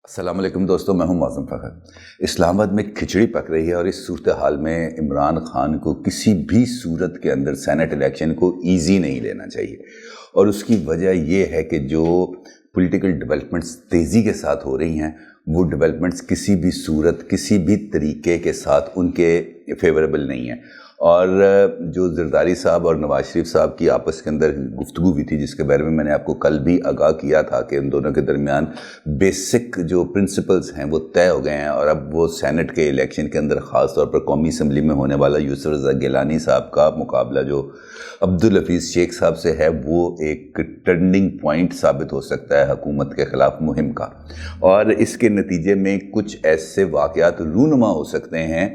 السلام علیکم دوستو، میں ہوں معظم فخر۔ اسلام آباد میں کھچڑی پک رہی ہے اور اس صورتحال میں عمران خان کو کسی بھی صورت کے اندر سینٹ الیکشن کو ایزی نہیں لینا چاہیے، اور اس کی وجہ یہ ہے کہ جو پولیٹیکل ڈیولپمنٹس تیزی کے ساتھ ہو رہی ہیں وہ ڈیولپمنٹس کسی بھی صورت کسی بھی طریقے کے ساتھ ان کے فیوریبل نہیں ہیں۔ اور جو زرداری صاحب اور نواز شریف صاحب کی آپس کے اندر گفتگو ہوئی تھی، جس کے بارے میں میں نے آپ کو کل بھی آگاہ کیا تھا کہ ان دونوں کے درمیان بیسک جو پرنسپلز ہیں وہ طے ہو گئے ہیں، اور اب وہ سینٹ کے الیکشن کے اندر خاص طور پر قومی اسمبلی میں ہونے والا یوسف رضا گیلانی صاحب کا مقابلہ جو عبدالحفیظ شیخ صاحب سے ہے، وہ ایک ٹرننگ پوائنٹ ثابت ہو سکتا ہے حکومت کے خلاف مہم کا، اور اس کے نتیجے میں کچھ ایسے واقعات رونما ہو سکتے ہیں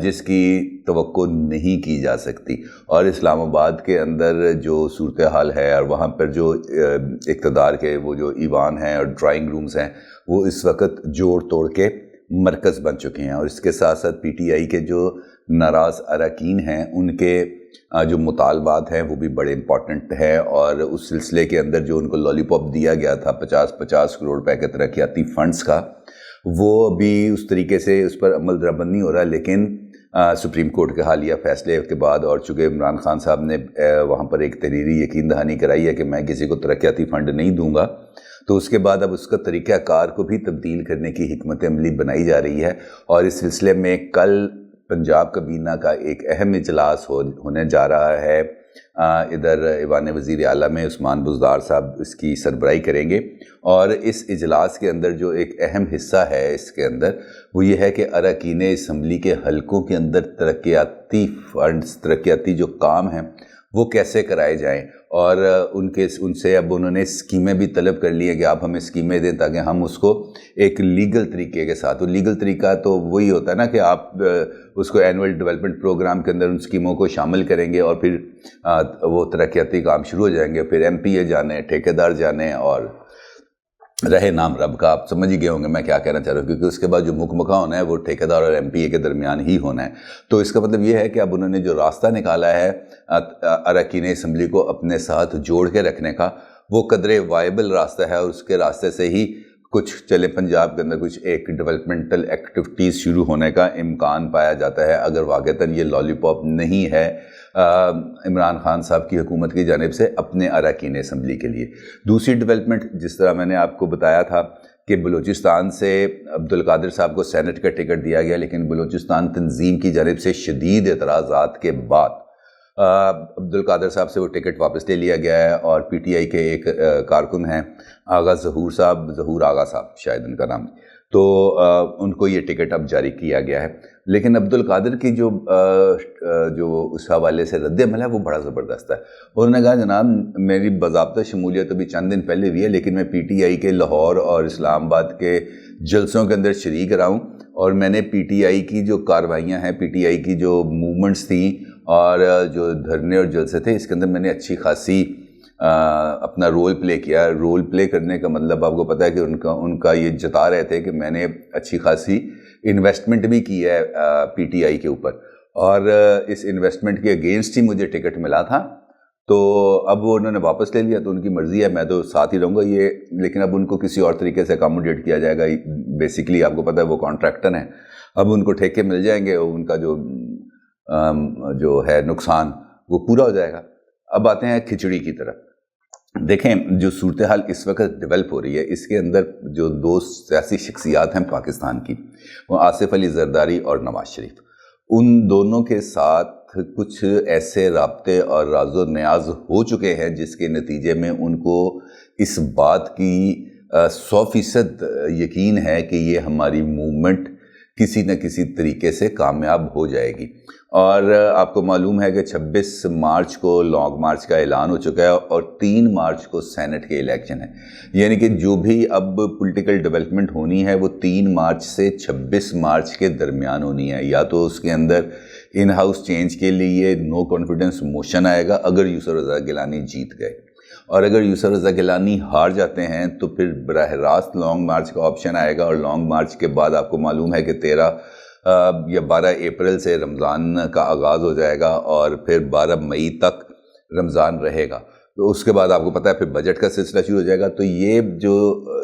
جس کی توقع نہیں کی جا سکتی۔ اور اسلام آباد کے اندر جو صورتحال ہے اور وہاں پر جو اقتدار کے وہ جو ایوان ہیں اور ڈرائنگ رومز ہیں، وہ اس وقت جوڑ توڑ کے مرکز بن چکے ہیں، اور اس کے ساتھ ساتھ پی ٹی آئی کے جو ناراض اراکین ہیں ان کے جو مطالبات ہیں وہ بھی بڑے امپورٹنٹ ہیں، اور اس سلسلے کے اندر جو ان کو لالی پاپ دیا گیا تھا 50 کروڑ روپے کے ترقیاتی فنڈز کا، وہ ابھی اس طریقے سے اس پر عمل درآمد نہیں ہو رہا، لیکن سپریم کورٹ کے حالیہ فیصلے کے بعد، اور چونکہ عمران خان صاحب نے وہاں پر ایک تحریری یقین دہانی کرائی ہے کہ میں کسی کو ترقیاتی فنڈ نہیں دوں گا، تو اس کے بعد اب اس کا طریقہ کار کو بھی تبدیل کرنے کی حکمت عملی بنائی جا رہی ہے۔ اور اس سلسلے میں کل پنجاب کابینہ کا ایک اہم اجلاس ہونے جا رہا ہے، ادھر ایوان وزیر اعلیٰ میں عثمان بزدار صاحب اس کی سربراہی کریں گے، اور اس اجلاس کے اندر جو ایک اہم حصہ ہے اس کے اندر وہ یہ ہے کہ اراکین اسمبلی کے حلقوں کے اندر ترقیاتی فنڈز، ترقیاتی جو کام ہیں وہ کیسے کرائے جائیں، اور ان سے اب انہوں نے اسکیمیں بھی طلب کر لی ہیں کہ آپ ہمیں اسکیمیں دیں تاکہ ہم اس کو ایک لیگل طریقے کے ساتھ، وہ لیگل طریقہ تو وہی ہوتا ہے نا کہ آپ اس کو اینول ڈیولپمنٹ پروگرام کے اندر ان اسکیموں کو شامل کریں گے، اور پھر وہ ترقیاتی کام شروع ہو جائیں گے، پھر ایم پی اے جانے، ٹھیکیدار جانے، اور رہے نام رب کا۔ آپ سمجھ ہی گئے ہوں گے میں کیا کہنا چاہ رہا ہوں، کیونکہ اس کے بعد جو مکمکہ ہونا ہے وہ ٹھیکیدار اور ایم پی اے کے درمیان ہی ہونا ہے۔ تو اس کا مطلب یہ ہے کہ اب انہوں نے جو راستہ نکالا ہے اراکین اسمبلی کو اپنے ساتھ جوڑ کے رکھنے کا، وہ قدرے وائبل راستہ ہے، اور اس کے راستے سے ہی کچھ چلے پنجاب کے اندر کچھ ایک ڈیولپمنٹل ایکٹیویٹیز شروع ہونے کا امکان پایا جاتا ہے، اگر واقعتاً یہ لالی پاپ نہیں ہے عمران خان صاحب کی حکومت کی جانب سے اپنے اراکین اسمبلی کے لیے۔ دوسری ڈیولپمنٹ، جس طرح میں نے آپ کو بتایا تھا کہ بلوچستان سے عبدالقادر صاحب کو سینٹ کا ٹکٹ دیا گیا، لیکن بلوچستان تنظیم کی جانب سے شدید اعتراضات کے بعد عبدالقادر صاحب سے وہ ٹکٹ واپس لے لیا گیا ہے، اور پی ٹی آئی کے ایک کارکن ہیں آغا ظہور صاحب، ظہور آغا صاحب شاید ان کا نام، تو ان کو یہ ٹکٹ اب جاری کیا گیا ہے۔ لیکن عبدالقادر کی جو اس حوالے سے رد عمل ہے وہ بڑا زبردست ہے۔ انہوں نے کہا جناب میری باضابطہ شمولیت ابھی چند دن پہلے ہوئی ہے، لیکن میں پی ٹی آئی کے لاہور اور اسلام آباد کے جلسوں کے اندر شریک رہا ہوں، اور میں نے پی ٹی آئی کی جو کاروائیاں ہیں، پی ٹی آئی کی جو موومنٹس تھیں اور جو دھرنے اور جلسے تھے، اس کے اندر میں نے اچھی خاصی اپنا رول پلے کیا۔ رول پلے کرنے کا مطلب آپ کو پتہ ہے کہ ان کا یہ جتا رہے تھے کہ میں نے اچھی خاصی انویسٹمنٹ بھی کی ہے پی ٹی آئی کے اوپر، اور اس انویسٹمنٹ کے اگینسٹ ہی مجھے ٹکٹ ملا تھا، تو اب وہ انہوں نے واپس لے لیا، تو ان کی مرضی ہے، میں تو ساتھ ہی رہوں گا یہ، لیکن اب ان کو کسی اور طریقے سے اکاموڈیٹ کیا جائے گا۔ بیسیکلی آپ کو پتہ ہے وہ کانٹریکٹر ہیں، اب ان کو ٹھیکے مل جائیں گے، ان کا جو ہے نقصان وہ پورا ہو جائے گا۔ اب آتے ہیں کھچڑی کی طرف۔ دیکھیں جو صورتحال اس وقت ڈیولپ ہو رہی ہے، اس کے اندر جو دو سیاسی شخصیات ہیں پاکستان کی، وہ آصف علی زرداری اور نواز شریف، ان دونوں کے ساتھ کچھ ایسے رابطے اور راز و نیاز ہو چکے ہیں جس کے نتیجے میں ان کو اس بات کی 100% یقین ہے کہ یہ ہماری موومنٹ کسی نہ کسی طریقے سے کامیاب ہو جائے گی۔ اور آپ کو معلوم ہے کہ 26 مارچ کو لانگ مارچ کا اعلان ہو چکا ہے، اور 3 مارچ کو سینٹ کے الیکشن ہے، یعنی کہ جو بھی اب پولیٹیکل ڈیولپمنٹ ہونی ہے وہ 3 مارچ سے 26 مارچ کے درمیان ہونی ہے۔ یا تو اس کے اندر ان ہاؤس چینج کے لیے نو کانفیڈنس موشن آئے گا اگر یوسف رضا گیلانی جیت گئے، اور اگر یوسف رضا گیلانی ہار جاتے ہیں تو پھر براہ راست لانگ مارچ کا آپشن آئے گا، اور لانگ مارچ کے بعد آپ کو معلوم ہے کہ 13 یا 12 اپریل سے رمضان کا آغاز ہو جائے گا، اور پھر 12 مئی تک رمضان رہے گا۔ تو اس کے بعد آپ کو پتہ ہے پھر بجٹ کا سلسلہ شروع ہو جائے گا۔ تو یہ جو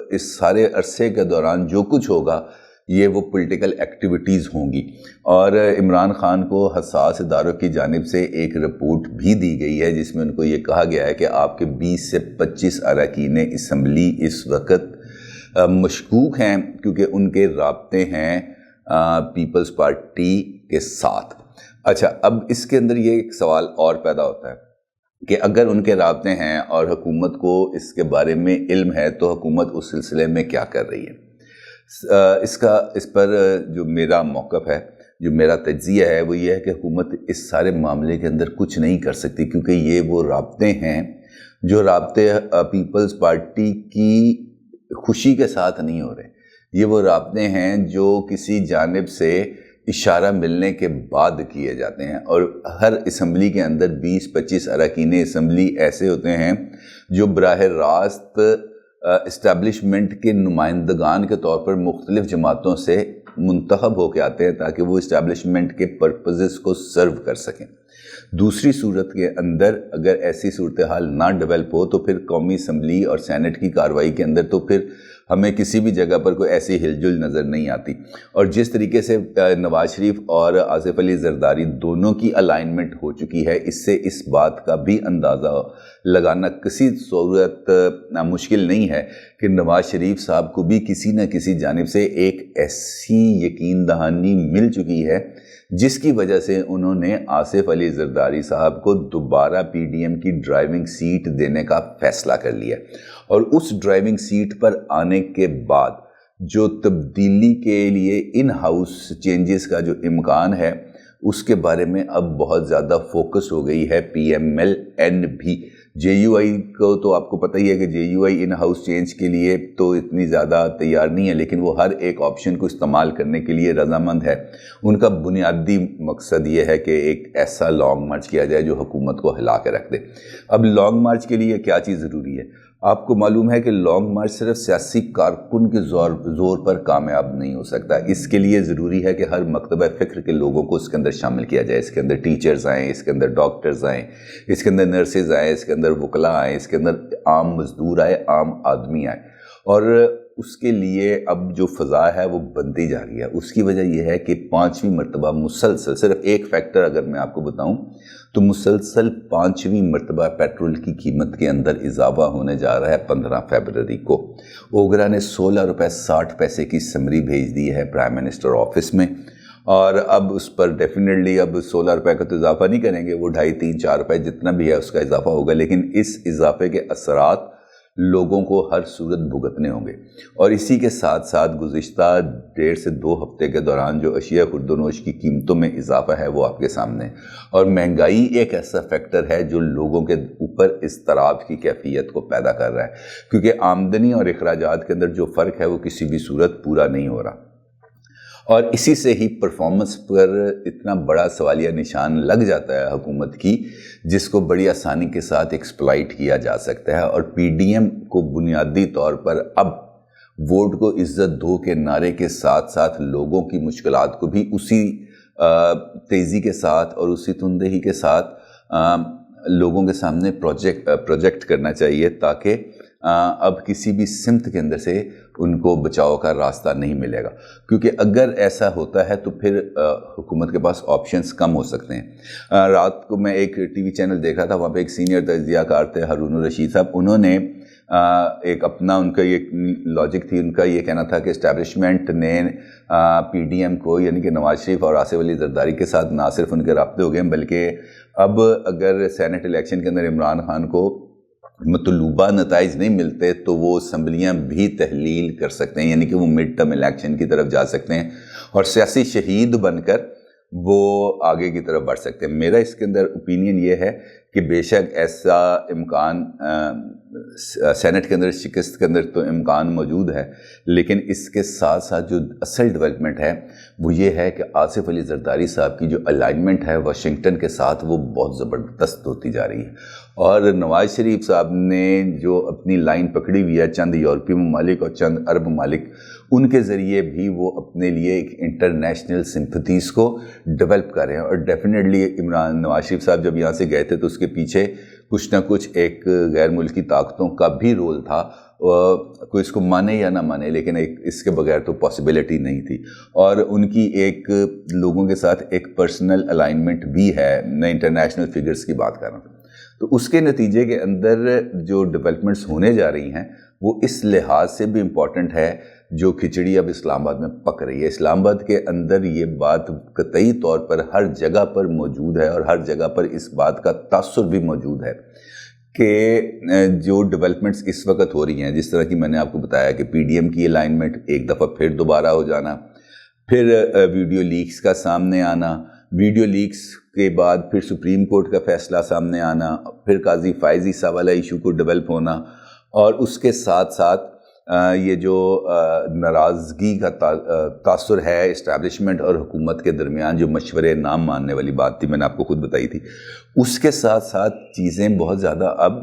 اس سارے عرصے کے دوران جو کچھ ہوگا یہ وہ پولیٹیکل ایکٹیویٹیز ہوں گی. اور عمران خان کو حساس اداروں کی جانب سے ایک رپورٹ بھی دی گئی ہے جس میں ان کو یہ کہا گیا ہے کہ آپ کے 20 سے 25 اراکین اسمبلی اس وقت مشکوک ہیں کیونکہ ان کے رابطے ہیں پیپلز پارٹی کے ساتھ. اچھا، اب اس کے اندر یہ ایک سوال اور پیدا ہوتا ہے کہ اگر ان کے رابطے ہیں اور حکومت کو اس کے بارے میں علم ہے تو حکومت اس سلسلے میں کیا کر رہی ہے. اس پر جو میرا موقف ہے، جو میرا تجزیہ ہے، وہ یہ ہے کہ حکومت اس سارے معاملے کے اندر کچھ نہیں کر سکتی کیونکہ یہ وہ رابطے ہیں جو رابطے پیپلز پارٹی کی خوشی کے ساتھ نہیں ہو رہے. یہ وہ رابطے ہیں جو کسی جانب سے اشارہ ملنے کے بعد کیے جاتے ہیں، اور ہر اسمبلی کے اندر 20-25 اراکین اسمبلی ایسے ہوتے ہیں جو براہ راست اسٹیبلشمنٹ کے نمائندگان کے طور پر مختلف جماعتوں سے منتخب ہو کے آتے ہیں تاکہ وہ اسٹیبلشمنٹ کے پرپزز کو سرو کر سکیں. دوسری صورت کے اندر اگر ایسی صورتحال نہ ڈیولپ ہو تو پھر قومی اسمبلی اور سینٹ کی کارروائی کے اندر تو پھر ہمیں کسی بھی جگہ پر کوئی ایسی ہل جل نظر نہیں آتی. اور جس طریقے سے نواز شریف اور آصف علی زرداری دونوں کی الائنمنٹ ہو چکی ہے، اس سے اس بات کا بھی اندازہ لگانا کسی صورت مشکل نہیں ہے کہ نواز شریف صاحب کو بھی کسی نہ کسی جانب سے ایک ایسی یقین دہانی مل چکی ہے جس کی وجہ سے انہوں نے آصف علی زرداری صاحب کو دوبارہ پی ڈی ایم کی ڈرائیونگ سیٹ دینے کا فیصلہ کر لیا. اور اس ڈرائیونگ سیٹ پر آنے کے بعد جو تبدیلی کے لیے ان ہاؤس چینجز کا جو امکان ہے اس کے بارے میں اب بہت زیادہ فوکس ہو گئی ہے پی ایم ایل این بھی. جے یو آئی کو تو آپ کو پتہ ہی ہے کہ J U I in house change کے لیے تو اتنی زیادہ تیار نہیں ہے، لیکن وہ ہر ایک آپشن کو استعمال کرنے کے لیے رضامند ہے. ان کا بنیادی مقصد یہ ہے کہ ایک ایسا لانگ مارچ کیا جائے جو حکومت کو ہلا کے رکھ دے. اب لانگ مارچ کے لیے کیا چیز ضروری ہے؟ آپ کو معلوم ہے کہ لانگ مارچ صرف سیاسی کارکن کے زور پر کامیاب نہیں ہو سکتا. اس کے لیے ضروری ہے کہ ہر مکتبہ فکر کے لوگوں کو اس کے اندر شامل کیا جائے. اس کے اندر ٹیچرز آئیں، اس کے اندر ڈاکٹرز آئیں، اس کے اندر نرسز آئیں، اس کے اندر وکلاء آئیں، اس کے اندر عام مزدور آئے، عام آدمی آئے. اور اس کے لیے اب جو فضا ہے وہ بنتی جا رہی ہے. اس کی وجہ یہ ہے کہ 5ویں مرتبہ مسلسل، صرف ایک فیکٹر اگر میں آپ کو بتاؤں تو مسلسل 5ویں مرتبہ پیٹرول کی قیمت کے اندر اضافہ ہونے جا رہا ہے. 15 فروری کو اوگرا نے 16 روپے 60 پیسے کی سمری بھیج دی ہے پرائم منسٹر آفس میں، اور اب اس پر ڈیفینیٹلی اب 16 روپے کا تو اضافہ نہیں کریں گے، وہ 2.5 3 4 روپے جتنا بھی ہے اس کا اضافہ ہوگا، لیکن اس اضافے کے اثرات لوگوں کو ہر صورت بھگتنے ہوں گے. اور اسی کے ساتھ ساتھ گزشتہ 1.5 سے 2 ہفتے کے دوران جو اشیاء خورد و نوش کی قیمتوں میں اضافہ ہے وہ آپ کے سامنے، اور مہنگائی ایک ایسا فیکٹر ہے جو لوگوں کے اوپر اضطراب کی کیفیت کو پیدا کر رہا ہے، کیونکہ آمدنی اور اخراجات کے اندر جو فرق ہے وہ کسی بھی صورت پورا نہیں ہو رہا. اور اسی سے ہی پرفارمنس پر اتنا بڑا سوالیہ نشان لگ جاتا ہے حکومت کی، جس کو بڑی آسانی کے ساتھ ایکسپلائٹ کیا جا سکتا ہے. اور پی ڈی ایم کو بنیادی طور پر اب ووٹ کو عزت دو کے نعرے کے ساتھ ساتھ لوگوں کی مشکلات کو بھی اسی تیزی کے ساتھ اور اسی تندہی کے ساتھ لوگوں کے سامنے پروجیکٹ کرنا چاہیے تاکہ اب کسی بھی سمت کے اندر سے ان کو بچاؤ کا راستہ نہیں ملے گا. کیونکہ اگر ایسا ہوتا ہے تو پھر حکومت کے پاس آپشنز کم ہو سکتے ہیں. رات کو میں ایک ٹی وی چینل دیکھا تھا، وہاں پہ ایک سینئر تجزیہ کار تھے ہارون الرشید صاحب. انہوں نے ایک اپنا ان کا یہ لاجک تھی، ان کا یہ کہنا تھا کہ اسٹیبلشمنٹ نے پی ڈی ایم کو یعنی کہ نواز شریف اور آصف علی زرداری کے ساتھ نہ صرف ان کے رابطے ہو گئے بلکہ اب اگر سینٹ الیکشن کے اندر عمران خان کو مطلوبہ نتائج نہیں ملتے تو وہ اسمبلیاں بھی تحلیل کر سکتے ہیں، یعنی کہ وہ مڈ ٹرم الیکشن کی طرف جا سکتے ہیں اور سیاسی شہید بن کر وہ آگے کی طرف بڑھ سکتے ہیں. میرا اس کے اندر اوپینین یہ ہے کہ بے شک ایسا امکان سینٹ کے اندر شکست کے اندر تو امکان موجود ہے، لیکن اس کے ساتھ ساتھ جو اصل ڈیولپمنٹ ہے وہ یہ ہے کہ آصف علی زرداری صاحب کی جو الائنمنٹ ہے واشنگٹن کے ساتھ وہ بہت زبردست ہوتی جا رہی ہے. اور نواز شریف صاحب نے جو اپنی لائن پکڑی ہوئی ہے چند یورپی ممالک اور چند عرب ممالک، ان کے ذریعے بھی وہ اپنے لیے ایک انٹرنیشنل سمپتھیز کو ڈیولپ کر رہے ہیں. اور ڈیفینیٹلی نواز شریف صاحب جب یہاں سے گئے تھے تو اس کے پیچھے کچھ نہ کچھ ایک غیر ملکی طاقتوں کا بھی رول تھا کوئی اس کو مانے یا نہ مانے، لیکن ایک اس کے بغیر تو پاسبلٹی نہیں تھی، اور ان کی ایک لوگوں کے ساتھ ایک پرسنل الائنمنٹ بھی ہے، میں انٹرنیشنل فگرز کی بات کر رہا ہوں۔ تو اس کے نتیجے کے اندر جو ڈیولپمنٹس ہونے جا رہی ہیں وہ اس لحاظ سے بھی امپورٹنٹ ہے، جو کھچڑی اب اسلام آباد میں پک رہی ہے۔ اسلام آباد کے اندر یہ بات قطعی طور پر ہر جگہ پر موجود ہے، اور ہر جگہ پر اس بات کا تاثر بھی موجود ہے کہ جو ڈیولپمنٹس اس وقت ہو رہی ہیں، جس طرح کی میں نے آپ کو بتایا کہ پی ڈی ایم کی الائنمنٹ ایک دفعہ پھر دوبارہ ہو جانا، پھر ویڈیو لیکس کا سامنے آنا، ویڈیو لیکس کے بعد پھر سپریم کورٹ کا فیصلہ سامنے آنا، پھر قاضی فائزی صاحب والا ایشو کو ڈیولپ ہونا، اور اس کے ساتھ ساتھ یہ جو ناراضگی کا تاثر ہے اسٹیبلشمنٹ اور حکومت کے درمیان، جو مشورے نام ماننے والی بات تھی، میں نے آپ کو خود بتائی تھی، اس کے ساتھ ساتھ چیزیں بہت زیادہ اب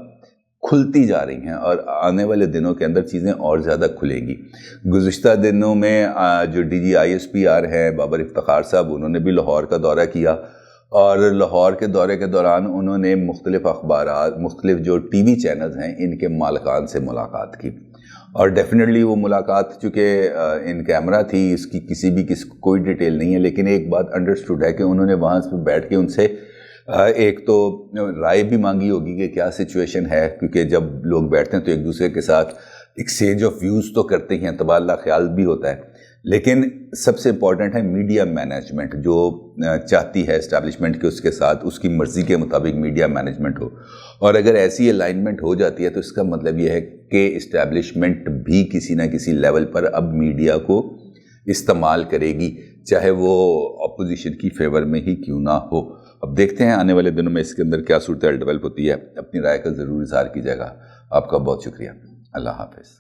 کھلتی جا رہی ہیں، اور آنے والے دنوں کے اندر چیزیں اور زیادہ کھلیں گی۔ گزشتہ دنوں میں جو D G I S P R ہیں بابر افتخار صاحب، انہوں نے بھی لاہور کا دورہ کیا، اور لاہور کے دورے کے دوران انہوں نے مختلف اخبارات، مختلف جو ٹی وی چینلز ہیں، ان کے مالکان سے ملاقات کی، اور ڈیفینیٹلی وہ ملاقات چونکہ ان کیمرہ تھی، اس کی کوئی ڈیٹیل نہیں ہے، لیکن ایک بات انڈرسٹوڈ ہے کہ انہوں نے وہاں سے بیٹھ کے ان سے ایک تو رائے بھی مانگی ہوگی کہ کیا سچویشن ہے، کیونکہ جب لوگ بیٹھتے ہیں تو ایک دوسرے کے ساتھ ایکسچینج آف ویوز تو کرتے ہیں، تبادلہ خیال بھی ہوتا ہے، لیکن سب سے امپورٹنٹ ہے میڈیا مینجمنٹ، جو چاہتی ہے اسٹیبلشمنٹ کہ اس کے ساتھ اس کی مرضی کے مطابق میڈیا مینجمنٹ ہو، اور اگر ایسی الائنمنٹ ہو جاتی ہے تو اس کا مطلب یہ ہے کہ اسٹیبلشمنٹ بھی کسی نہ کسی لیول پر اب میڈیا کو استعمال کرے گی، چاہے وہ اپوزیشن کی فیور میں ہی کیوں نہ ہو۔ اب دیکھتے ہیں آنے والے دنوں میں اس کے اندر کیا صورتحال ڈیولپ ہوتی ہے۔ اپنی رائے کا ضرور اظہار کیجیے گا۔ آپ کا بہت شکریہ۔ اللہ حافظ۔